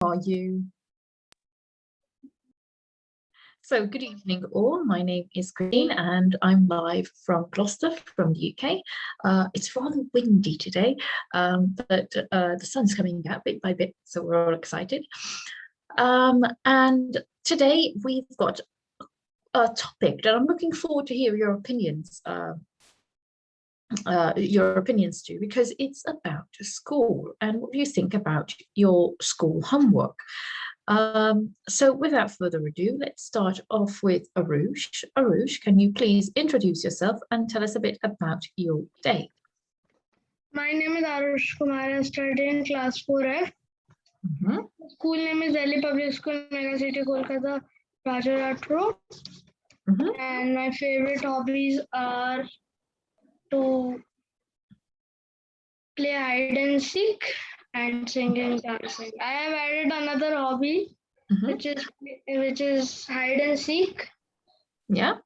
Are you? So good evening all, my name is Christine and I'm live from Gloucester from the UK. It's rather windy today, but the sun's coming out bit by bit, so we're all excited. And today we've got a topic that I'm looking forward to hear your opinions to, because it's about school and what do you think about your school homework. So without further ado, let's start off with Arush. Arush, can you please introduce yourself and tell us a bit about your day? My name is Arush Kumar. I study in class 4F. School name is Delhi Public School, Mega City, Kolkata, Rajarat Road. And my favorite hobbies are to play hide and seek and singing and dancing. I have added another hobby, which is hide and seek. Yeah.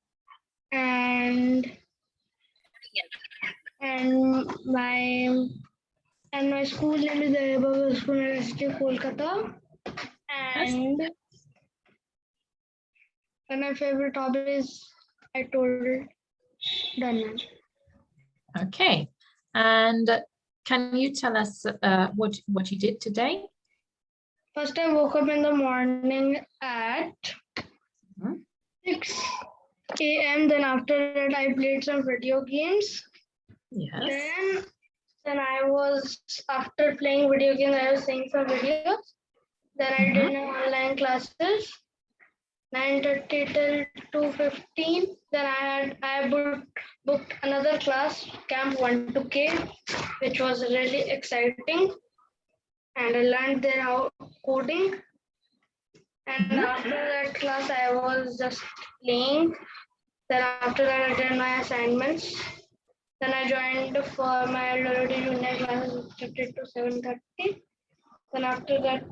And my school name is Delhi Public School, Mega City, Kolkata. And my favorite hobby is I told Dana. Okay. And can you tell us what you did today? First, I woke up in the morning at 6 a.m. Then after that, I played some video games. Yes. Then I was, after playing video games, I was seeing some videos. Then I did my online classes, 9:30 till 2:15. Then I booked another class, Camp 1 to K, which was really exciting. And I learned there how coding. And after that class, I was just playing. Then after that, I did my assignments. Then I joined for my LWT junior classes, 8:30 to 7:30. Then after that,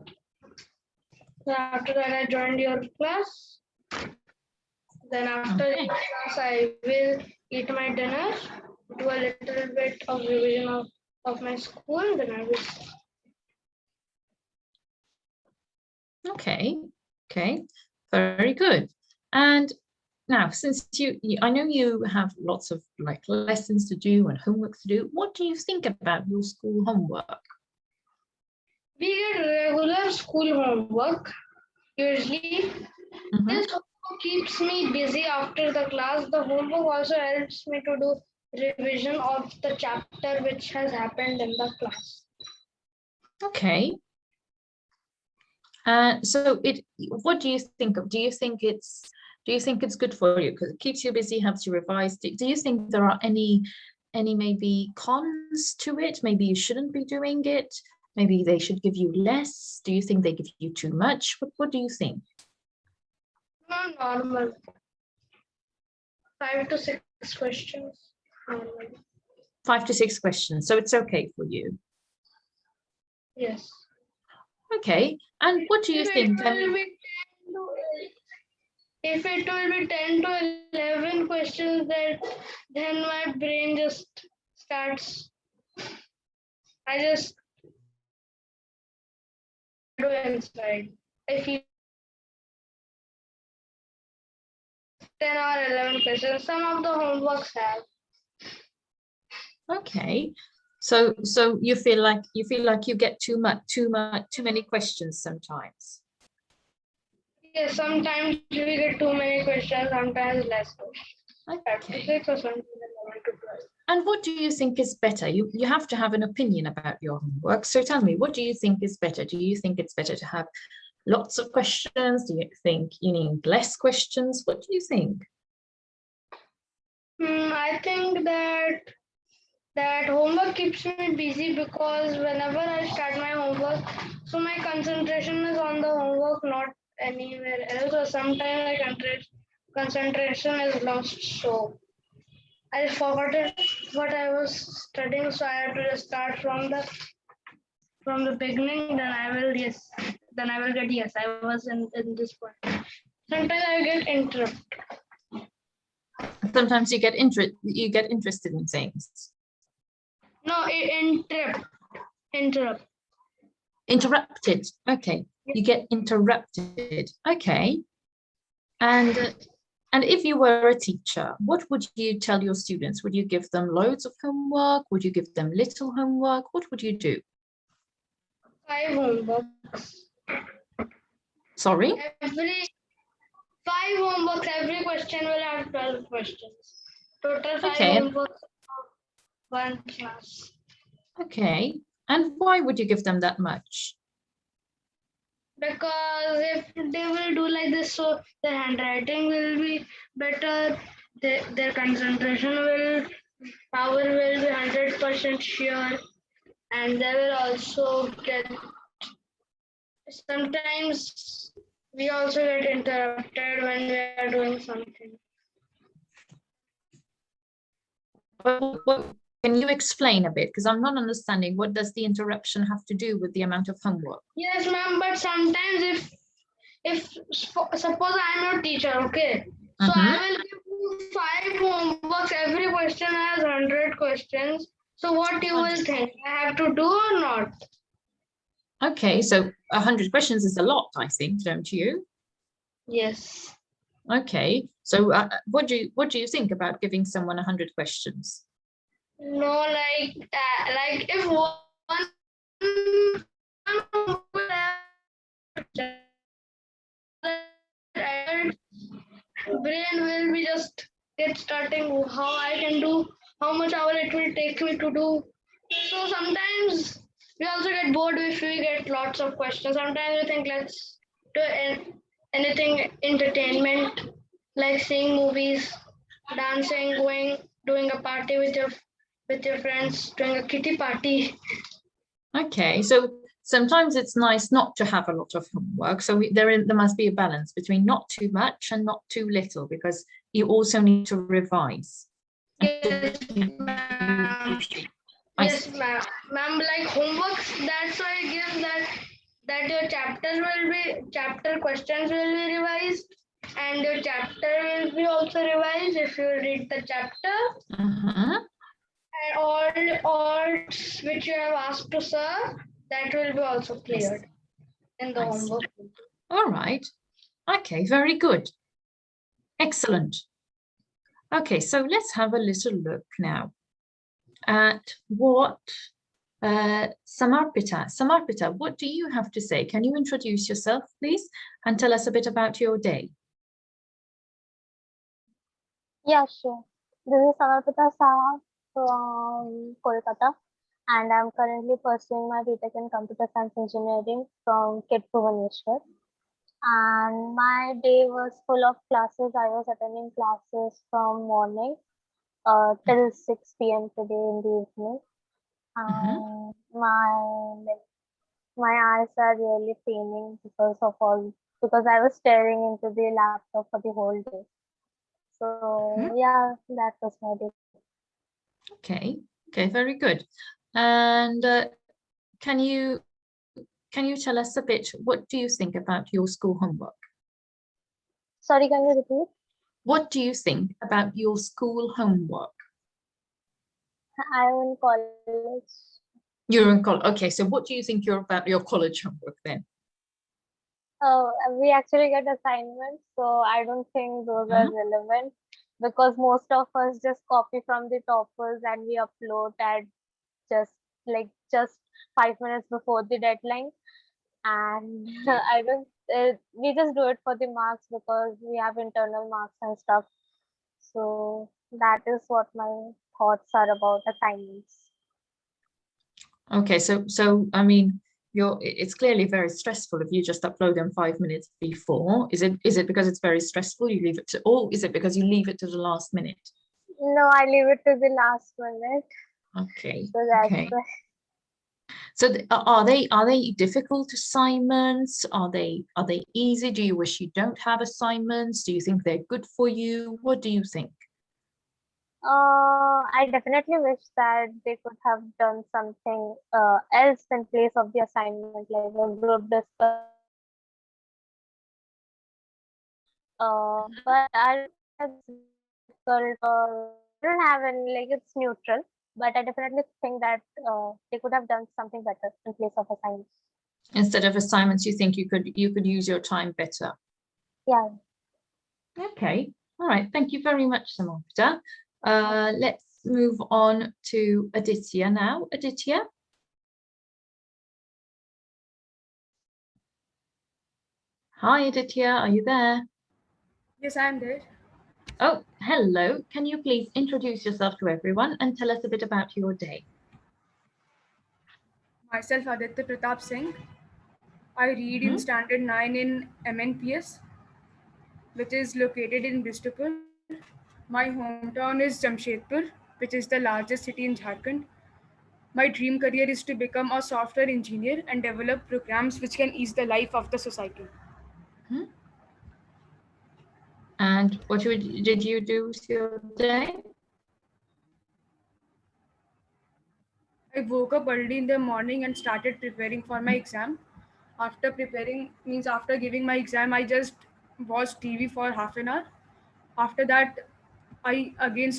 I joined your class. Then after your class, I will eat my dinner, do a little bit of revision of my school. Then I will. Okay, very good. And now, since I know you have lots of lessons to do and homework to do, what do you think about your school homework? We get regular school homework usually. This homework keeps me busy after the class. The homework also helps me to do revision of the chapter which has happened in the class. Okay. So what do you think of? Do you think it's good for you because it keeps you busy, helps you revise? Do you think there are any maybe cons to it? Maybe you shouldn't be doing it. Maybe they should give you less. Do you think they give you too much? What do you think? No, normal. 5 to 6 questions. Normal. 5 to 6 questions. So it's okay for you. Yes. Okay. And what do you think? If it will be 10 to 11 questions, then my brain just starts. I just do inside. I feel 10 or 11 questions. Some of the homeworks have. Okay. So you feel like you get too many questions sometimes. Yes, sometimes we get too many questions, sometimes less. Okay. And what do you think is better? You have to have an opinion about your homework. So tell me, what do you think is better? Do you think it's better to have lots of questions? Do you think you need less questions? What do you think? I think that homework keeps me busy because whenever I start my homework, so my concentration is on the homework, not anywhere else. Or sometimes my concentration is lost. So I forgot what I was studying, so I have to just start from the beginning. Then I will get yes. I was in this point. Sometimes I get interrupted. Sometimes you get interested in things. No, interrupt. Interrupted. Okay. you get interrupted. Okay. And if you were a teacher, what would you tell your students? Would you give them loads of homework? Would you give them little homework? What would you do? 5 homeworks. Sorry? Every 5 homeworks, every question will have 12 questions. Total 5 Okay. homeworks of one class. Okay. And why would you give them that much? Because if they will do like this, so their handwriting will be better, their concentration power will be 100% sure, and they will also get, sometimes we also get interrupted when we are doing something. Can you explain a bit? Because I'm not understanding. What does the interruption have to do with the amount of homework? Yes, ma'am, but sometimes if suppose I'm your teacher, okay, so I will give you 5 homeworks, every question has 100 questions. So what you will think? I have to do or not? Okay, so 100 questions is a lot, I think, don't you? Yes. Okay, so what do you think about giving someone 100 questions? No, like if one brain will be just get starting how I can do, how much hour it will take me to do. So sometimes we also get bored if we get lots of questions. Sometimes we think let's do anything entertainment, like seeing movies, dancing, doing a party with your friends, doing a kitty party. Okay, so sometimes it's nice not to have a lot of homework. So there must be a balance between not too much and not too little, because you also need to revise. Yes, ma'am. Yes, ma'am. Like homeworks, that's why I give that your chapter questions will be revised, and your chapter will be also revised if you read the chapter. And all which you have asked to sir, that will be also cleared in the homework. All right. Okay, very good. Excellent. Okay, so let's have a little look now at what Samarpita, what do you have to say? Can you introduce yourself, please, and tell us a bit about your day? Yeah, sure. This is Samarpita Saha from Kolkata, and I'm currently pursuing my BTech in Computer Science Engineering from KIT Bhubaneswar. And my day was full of classes. I was attending classes from morning till 6 p.m. today in the evening. And my eyes are really paining because I was staring into the laptop for the whole day. So yeah, that was my day. Okay, very good. And can you tell us a bit, what do you think about your school homework? Sorry, can you repeat? What do you think about your school homework? I'm in college. You're in college. Okay, so what do you think about your college homework then? Oh, we actually get assignments, so I don't think those are relevant because most of us just copy from the toppers and we upload at just 5 minutes before the deadline. And I don't, we just do it for the marks because we have internal marks and stuff. So that is what my thoughts are about assignments. Okay, so I mean, it's clearly very stressful if you just upload them 5 minutes before. Is it because it's very stressful you leave it to, or is it because you leave it to the last minute? No, I leave it to the last minute. Okay. So that's okay. So are they difficult assignments? Are they easy? Do you wish you don't have assignments? Do you think they're good for you? What do you think? I definitely wish that they could have done something else in place of the assignment, like a group discussion. But I don't think it's difficult or I don't have any, like it's neutral. But I definitely think that they could have done something better in place of assignments. Instead of assignments, you think you could use your time better. Yeah. Okay. All right. Thank you very much, Samantha. Let's move on to Aditya now. Aditya. Hi, Aditya. Are you there? Yes, I am there. Oh, hello. Can you please introduce yourself to everyone and tell us a bit about your day? Myself, Aditya Pratap Singh. I read in Standard 9 in MNPS, which is located in Bistupur. My hometown is Jamshedpur, which is the largest city in Jharkhand. My dream career is to become a software engineer and develop programs which can ease the life of the society. And what did you do with your day? I woke up early in the morning and started preparing for my exam. After preparing, means after giving my exam, I just watched TV for half an hour. After that, I again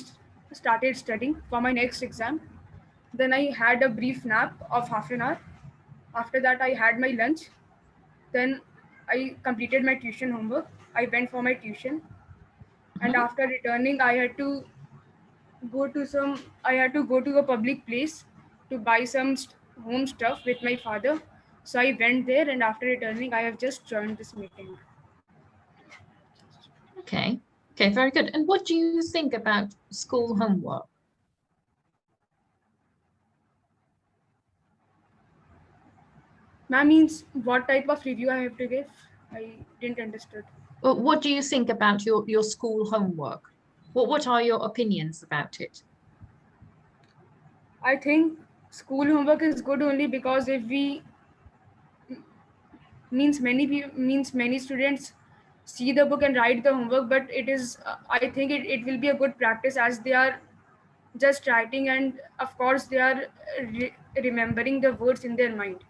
started studying for my next exam. Then I had a brief nap of half an hour. After that, I had my lunch. Then I completed my tuition homework. I went for my tuition. And after returning, I had to go to a public place to buy some home stuff with my father. So I went there, and after returning, I have just joined this meeting. Okay. Okay, very good. And what do you think about school homework? Ma'am, means what type of review I have to give? I didn't understood. Well, what do you think about your school homework? What are your opinions about it? I think school homework is good only because if we means many students see the book and write the homework, but it is I think it will be a good practice as they are just writing, and of course they are remembering the words in their mind,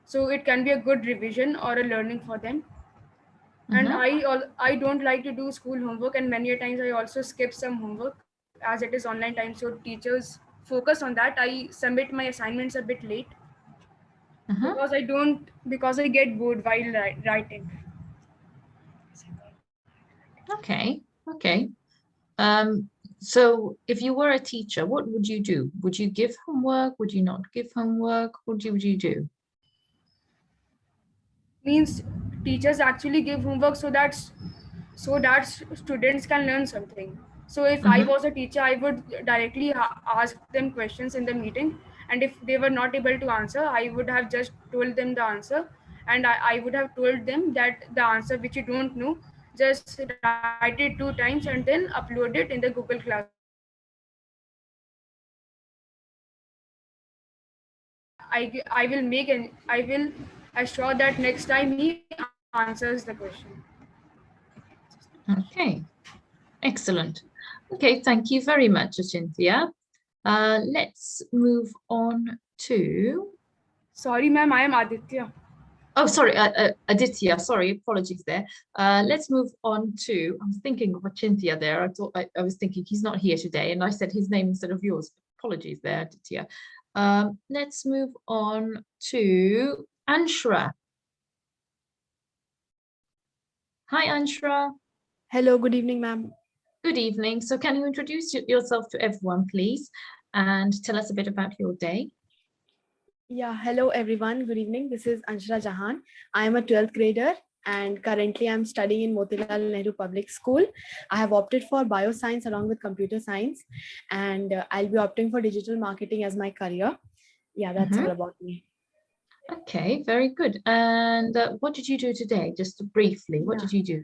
so it can be a good revision or a learning for them. And I don't like to do school homework, and many a times I also skip some homework as it is online time, so teachers focus on that. I submit my assignments a bit late because I get bored while writing. Okay. Okay. So if you were a teacher, what would you do? Would you give homework? Would you not give homework? What would you do? Means teachers actually give homework so that students can learn something. So if I was a teacher, I would directly ask them questions in the meeting, and if they were not able to answer, I would have just told them the answer, and I would have told them that the answer which you don't know, just write it 2 times and then upload it in the Google Classroom. I will assure that next time he answers the question. Okay. Excellent. Okay, thank you very much, Cynthia. Let's move on to... Sorry, ma'am, I am Aditya. Oh, sorry, Aditya, sorry, apologies there. Let's move on to, I was thinking of Cynthia there. I was thinking he's not here today, and I said his name instead of yours. Apologies there, Aditya. Let's move on to Anshra. Hi, Anshra. Hello, good evening, ma'am. Good evening. So can you introduce yourself to everyone, please, and tell us a bit about your day? Yeah, hello everyone. Good evening. This is Anshra Jahan. I am a 12th grader and currently I'm studying in Motilal Nehru Public School. I have opted for bioscience along with computer science, and I'll be opting for digital marketing as my career. Yeah, that's all about me. Okay, very good. And what did you do today? Just briefly, what did you do?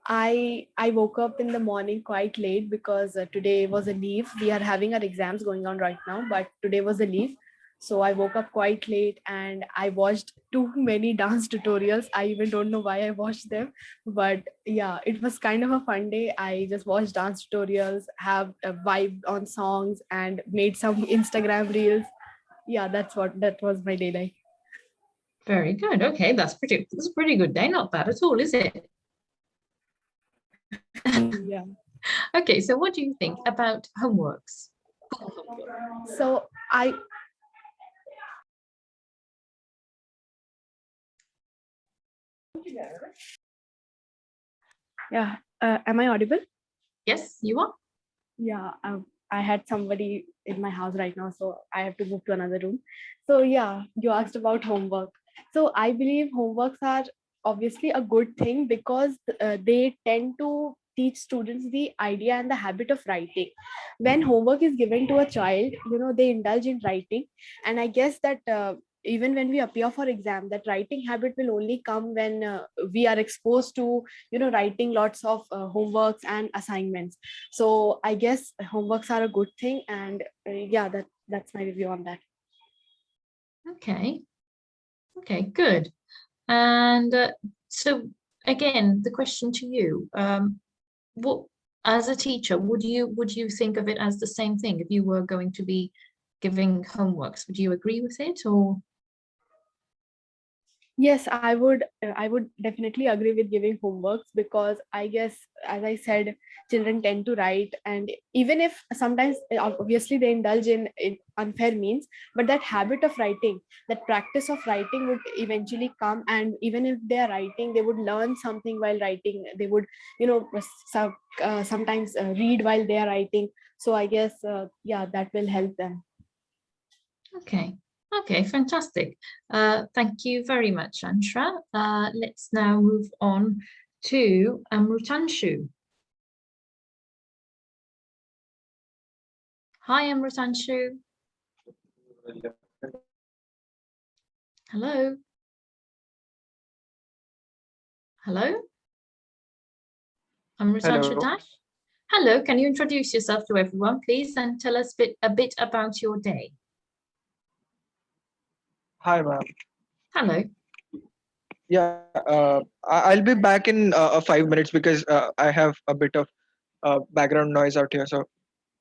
I woke up in the morning quite late because today was a leave. We are having our exams going on right now, but today was a leave. So I woke up quite late and I watched too many dance tutorials. I even don't know why I watched them, but yeah, it was kind of a fun day. I just watched dance tutorials, have a vibe on songs, and made some Instagram reels. Yeah, that was my day like. Very good. Okay, that's a pretty good day. Not bad at all, is it? Yeah. Okay, so what do you think about homeworks? So I Yeah. Am I audible? Yes, you are. Yeah. I had somebody in my house right now, so I have to move to another room. So yeah, you asked about homework. So I believe homeworks are obviously a good thing because they tend to teach students the idea and the habit of writing. When homework is given to a child, they indulge in writing, and I guess that even when we appear for exam, that writing habit will only come when we are exposed to writing lots of homeworks and assignments. So I guess homeworks are a good thing, and yeah, that's my review on that. Okay. Okay, good. And so again, the question to you, what, as a teacher, would you think of it as the same thing if you were going to be giving homeworks? Would you agree with it, or? Yes, I would definitely agree with giving homeworks, because I guess, as I said, children tend to write, and even if sometimes obviously they indulge in unfair means, but that habit of writing, that practice of writing would eventually come, and even if they are writing, they would learn something while writing. They would, sometimes read while they are writing. So I guess, yeah, that will help them. Okay. Okay, fantastic. Thank you very much, Anshra. Let's now move on to Amrutanshu. Hi, Amrutanshu. Hello. Hello. Amrutanshu Hello. Dash. Hello, can you introduce yourself to everyone, please, and tell us a bit about your day? Hi, ma'am. Hello. Yeah, I'll be back in 5 minutes because I have a bit of background noise out here. So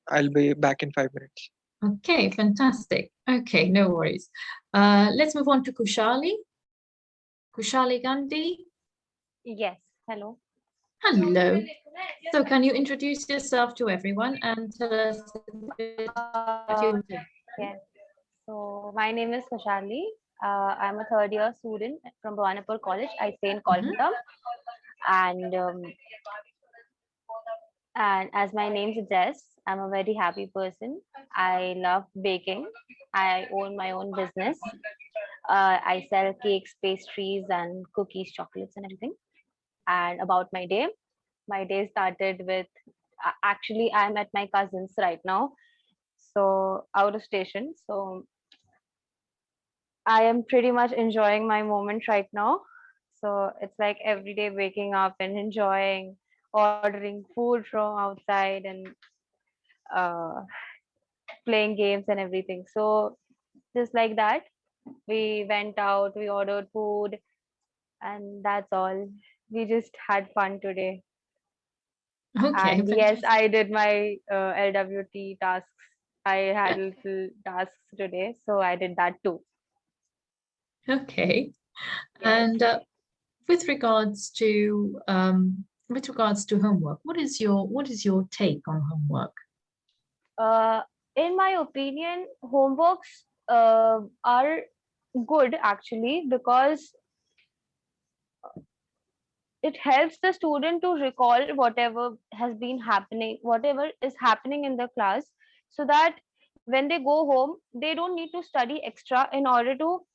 I'll be back in 5 minutes. Okay, fantastic. Okay, no worries. Let's move on to Kushali. Kushali Gandhi. Yes, hello. Hello. So can you introduce yourself to everyone and tell us a bit about your day? Yes. So my name is Kushali. I'm a third year student from Bhawanapur College. I stay in Kolkata, and as my name suggests, I'm a very happy person. I love baking. I own my own business. I sell cakes, pastries, and cookies, chocolates, and everything. And about my day started with, actually, I'm at my cousin's right now, so out of station. So I am pretty much enjoying my moment right now. So it's like every day waking up and enjoying, ordering food from outside, and uh, playing games and everything. So just like that, we went out, we ordered food, and that's all. We just had fun today. Okay, And yes, fantastic. I did my LWT tasks. I had little tasks today, so I did that too. Okay. Yes. And with regards to homework, what is your take on homework? Uh, in my opinion, homeworks are good actually, because it helps the student to recall whatever has been happening, whatever is happening in the class, so that when they go home, they don't need to study extra in order to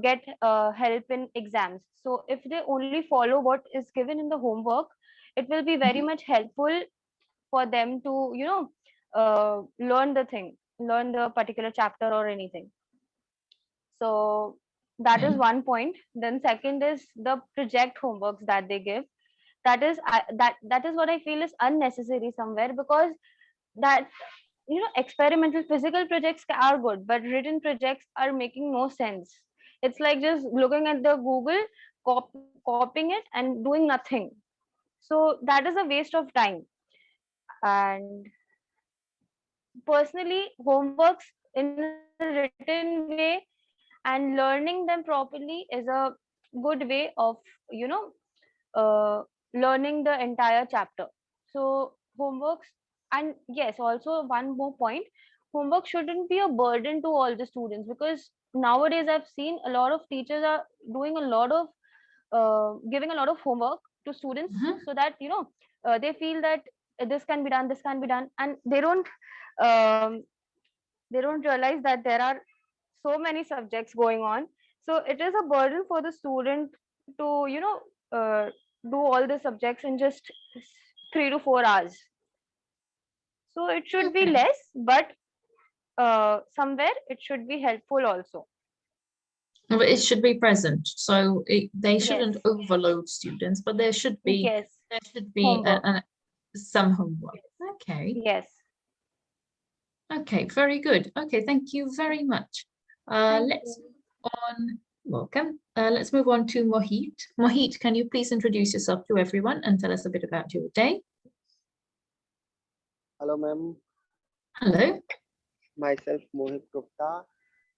get help in exams. So if they only follow what is given in the homework, it will be very Mhm. much helpful for them to learn the particular chapter or anything. So that is Okay. one point. Then second is the project homeworks that they give. That is what I feel is unnecessary somewhere, because that, experimental physical projects are good, but written projects are making no sense. It's like just looking at the Google, copying it and doing nothing. So that is a waste of time. And personally, homeworks in a written way and learning them properly is a good way of, you know learning the entire chapter. So homeworks, and yes, also one more point, homework shouldn't be a burden to all the students, because nowadays I've seen a lot of teachers are doing a lot of giving a lot of homework to students Mhm. so that they feel that this can be done, this can be done, and um, they don't realize that there are so many subjects going on. So it is a burden for the student to uh, do all the subjects in just 3 to 4 hours. So it should be Okay. less, but somewhere it should be helpful also. But it should be present, so they Yes, shouldn't overload students, but yes, there should be homework. some homework. Okay. Yes, Okay, very good. Okay, thank you very much. thank Let's you. move on. Welcome. Let's move on to Mohit. Mohit, can you please introduce yourself to everyone and tell us a bit about your day? Hello, ma'am. Hello. Myself Mohit Gupta,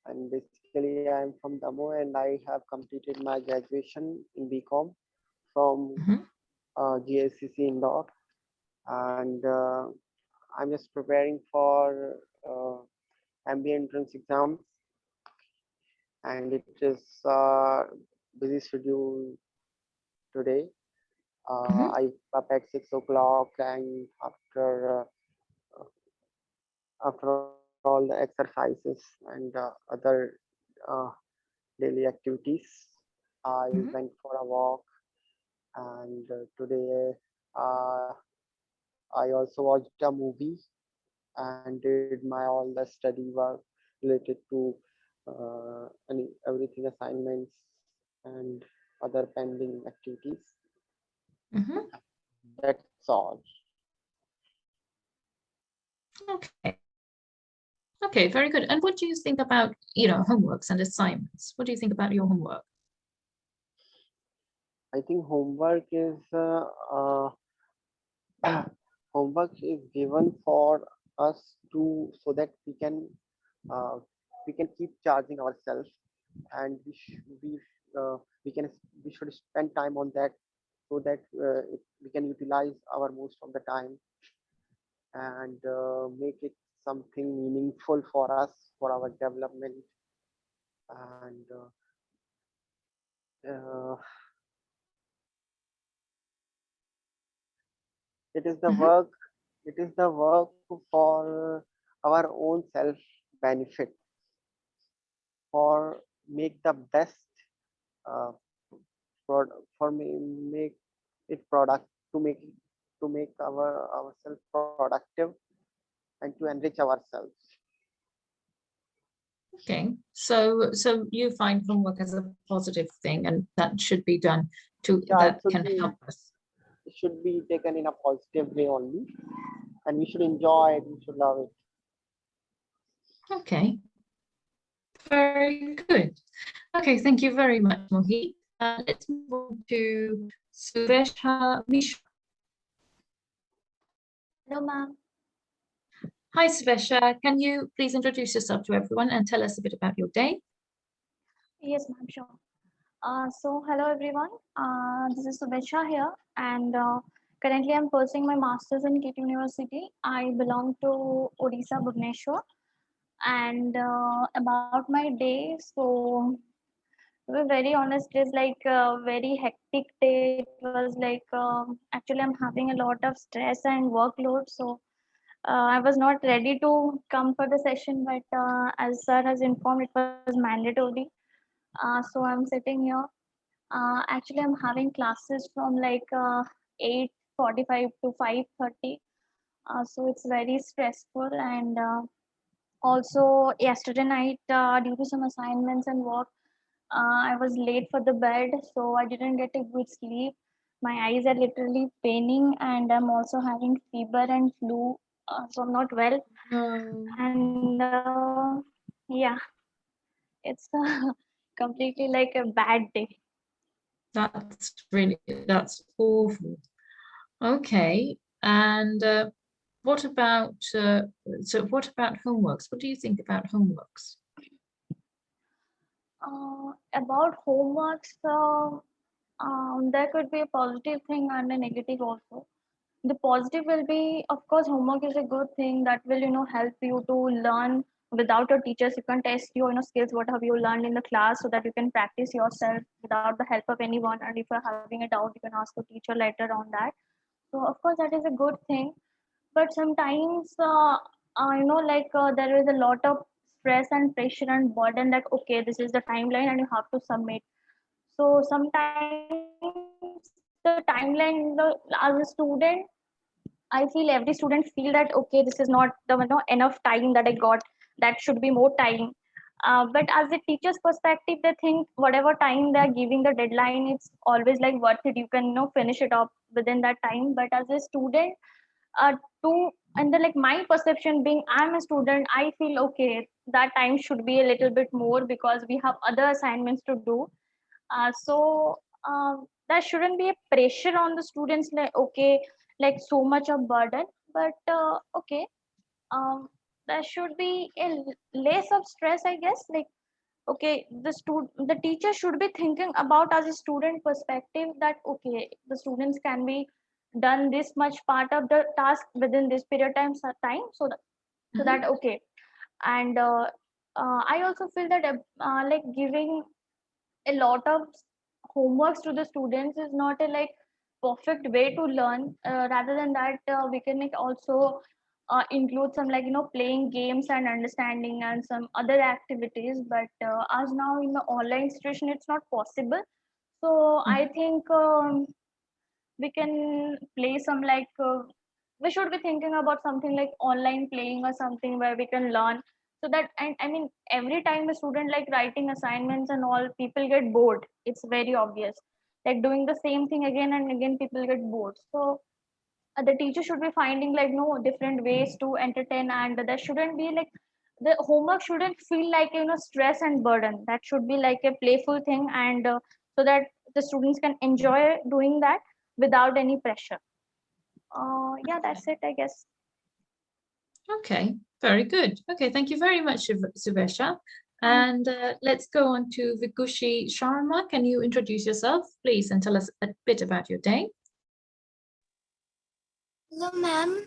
and basically I am from Damo, and I have completed my graduation in BCom from Mhm. GSCC Indore, and I'm just preparing for MBA entrance exams, and it is busy schedule today. Mhm. I wake up at 6 o'clock, and after all the exercises and other uh, daily activities, I Mhm. went for a walk, and today uh, I also watched a movie and did my all the study work related to everything assignments and other pending activities. Mhm. That's all. Okay. Okay, very good. And what do you think about, homeworks and assignments? What do you think about your homework? I think homework is given for us to so that uh, we can keep charging ourselves, and we can we should spend time on that so that we can utilize our most of the time and make it something meaningful for us for our development. And uh, it is the Mhm. work it is the work for our own self benefit, for make the best uh, for me make it product to make ourselves productive and to enrich ourselves. Okay. So you find homework as a positive thing and that should be done Yeah, that can help us. it should be taken in a positive way only, and we should enjoy it, we should love it. Okay. Very good. Okay, thank you very much, Mohit. Let's move on to Suvesha Mishra. Hello, ma'am. Hi, Suvesha. Can you please introduce yourself to everyone and tell us a bit about your day? Yes, ma'am, sure. Hello everyone. This is Subesha here, and currently I'm pursuing my master's in KT University. I belong to Odisha, Bhubaneswar, and about my day. So, to be very honest, it's like a very hectic day. It was like actually I'm having a lot of stress and workload. So, I was not ready to come for the session, but as sir has informed, it was mandatory. So I'm sitting here. Actually, I'm having classes from like 8:45 to 5:30. So it's very stressful. And also, yesterday night, due to some assignments and work, I was late for the bed, so I didn't get a good sleep. My eyes are literally paining, and I'm also having fever and flu. So I'm not well. No, And yeah, it's completely like a bad day. that's awful. Okay. And what about homeworks? What do you think about homeworks? About homeworks, there could be a positive thing and a negative also. The positive will be, of course, homework is a good thing that will, help you to learn without your teachers, you can test your skills, what have you learned in the class, so that you can practice yourself without the help of anyone. And if you're having a doubt, you can ask the teacher later on that. So of course that is a good thing. But sometimes there is a lot of stress and pressure and burden that okay, this is the timeline and you have to submit. So sometimes the timeline, as a student, I feel every student feel that okay, this is not the enough time that I got. That should be more time. But as a teacher's perspective, they think whatever time they're giving the deadline, it's always like worth it. You can finish it up within that time. But as a student, uh, to and then like my perception being I'm a student, I feel okay, that time should be a little bit more because we have other assignments to do. So there shouldn't be a pressure on the students like okay, like so much of burden. But okay, um, there should be a less of stress, I guess. Like okay, the teacher should be thinking about as a student perspective that okay, the students can be done this much part of the task within this period time, so that okay. And I also feel that like giving a lot of homeworks to the students is not a like perfect way to learn. Rather than that, we can like also include some like playing games and understanding and some other activities. But as now in the online situation it's not possible. So I think we can play some like we should be thinking about something like online playing or something where we can learn. So that, and I mean every time a student like writing assignments and all, people get bored. It's very obvious, like doing the same thing again and again, people get bored. So the teacher should be finding like no different ways to entertain, and there shouldn't be like the homework shouldn't feel like stress and burden. That should be like a playful thing, and so that the students can enjoy doing that without any pressure. Yeah, that's it, I guess. Okay, very good. Okay, thank you very much, Subesha. And let's go on to Vikushi Sharma. Can you introduce yourself, please, and tell us a bit about your day? Hello, ma'am.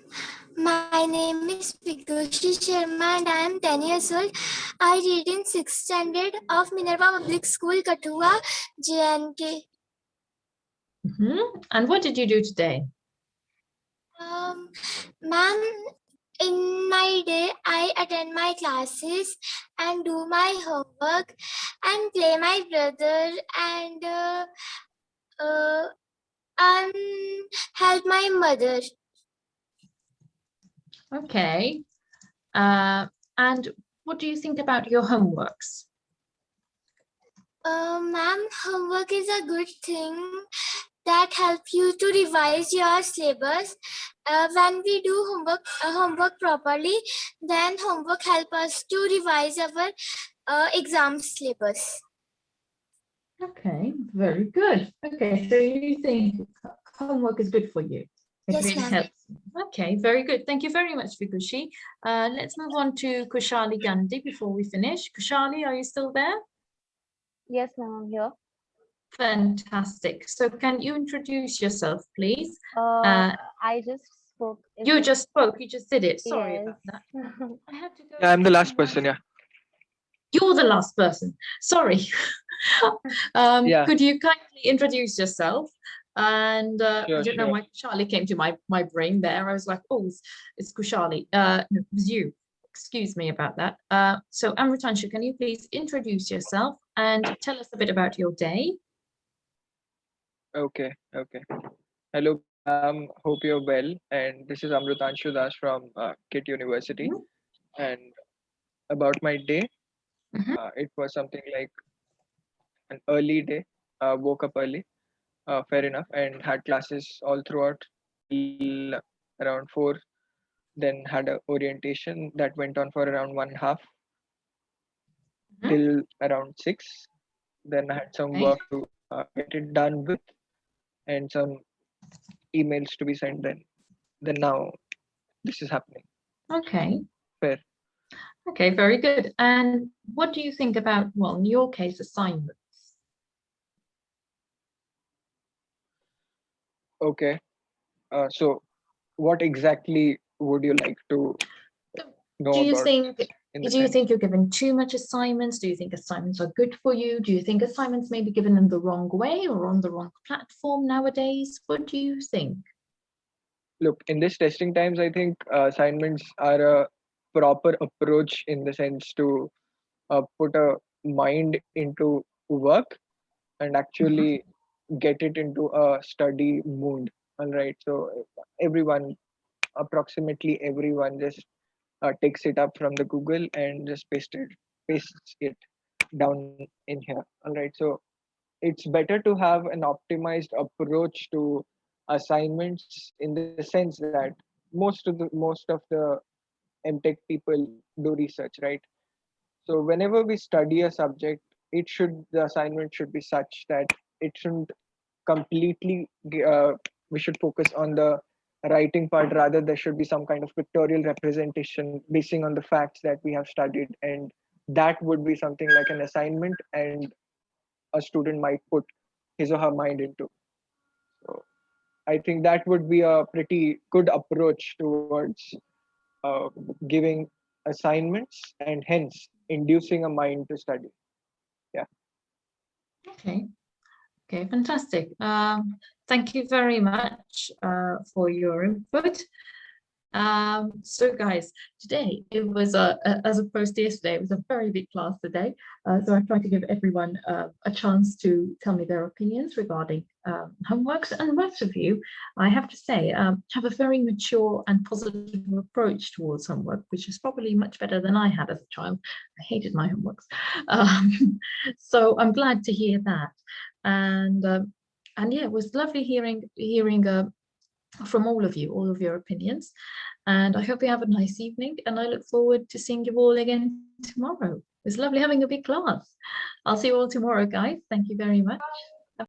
My name is Vikushi Sharma and I am 10 years old. I read in 6th standard of Minerva Public School, Kathua, JNK. And what did you do today? Ma'am, in my day, I attend my classes and do my homework and play my brother and help my mother. Okay. And what do you think about your homeworks? Ma'am, homework is a good thing that help you to revise your syllabus. When we do homework properly, then homework help us to revise our exam syllabus. Okay, very good. Okay, so you think homework is good for you? It Yes, really ma'am. helps. Okay, very good. Thank you very much, Vikushi. Let's move on to Kushali Gandhi before we finish. Kushali, are you still there? Yes, ma'am, I'm here. Fantastic. So can you introduce yourself, please? I just spoke. You just spoke. You just did it. Sorry Yes. about that. I had to go. Yeah, I'm the last person. Yeah. You're the last person. Sorry. Yeah. Could you kindly introduce yourself? And I Sure, don't know why Kushali came to my brain there. I was like, oh, it's Kushali. No, it was you. Excuse me about that. So Amritanshu, can you please introduce yourself and tell us a bit about your day? Okay. Hello, hope you're well. And this is Amritanshu Das from KIT University. And about my day, it was something like an early day. Woke up early, fair enough, and had classes all throughout till around 4. Then had a orientation that went on for around 1.5 till around 6. Then I had some work to get it done with, and some emails to be sent. Then now this is happening. Okay. Fair. Okay, very good. And what do you think about, well, in your case, assignments? Okay. So what exactly would you like to know Do you about? think in the Do you sense. think you're given too much assignments? Do you think assignments are good for you? Do you think assignments may be given in the wrong way or on the wrong platform nowadays? What do you think? Look, in this testing times, I think assignments are a proper approach in the sense to put a mind into work and actually get it into a study mood. All right. So everyone, approximately everyone, just takes it up from the Google and just pastes it down in here. All right. So it's better to have an optimized approach to assignments in the sense that most of the MTech people do research, right? So whenever we study a subject, the assignment should be such that it shouldn't completely we should focus on the writing part. Rather, there should be some kind of pictorial representation basing on the facts that we have studied, and that would be something like an assignment, and a student might put his or her mind into. So I think that would be a pretty good approach towards uh, giving assignments and hence inducing a mind to study. Yeah. Okay. Okay, fantastic. Thank you very much for your input. So guys, today it was as opposed to yesterday, it was a very big class today. So I tried to give everyone a chance to tell me their opinions regarding homeworks, and most of you, I have to say, have a very mature and positive approach towards homework, which is probably much better than I had as a child. I hated my homeworks. So I'm glad to hear that. And yeah, it was lovely hearing from all of you, all of your opinions. And I hope you have a nice evening, and I look forward to seeing you all again tomorrow. It was lovely having a big class. I'll see you all tomorrow, guys. Thank you very much.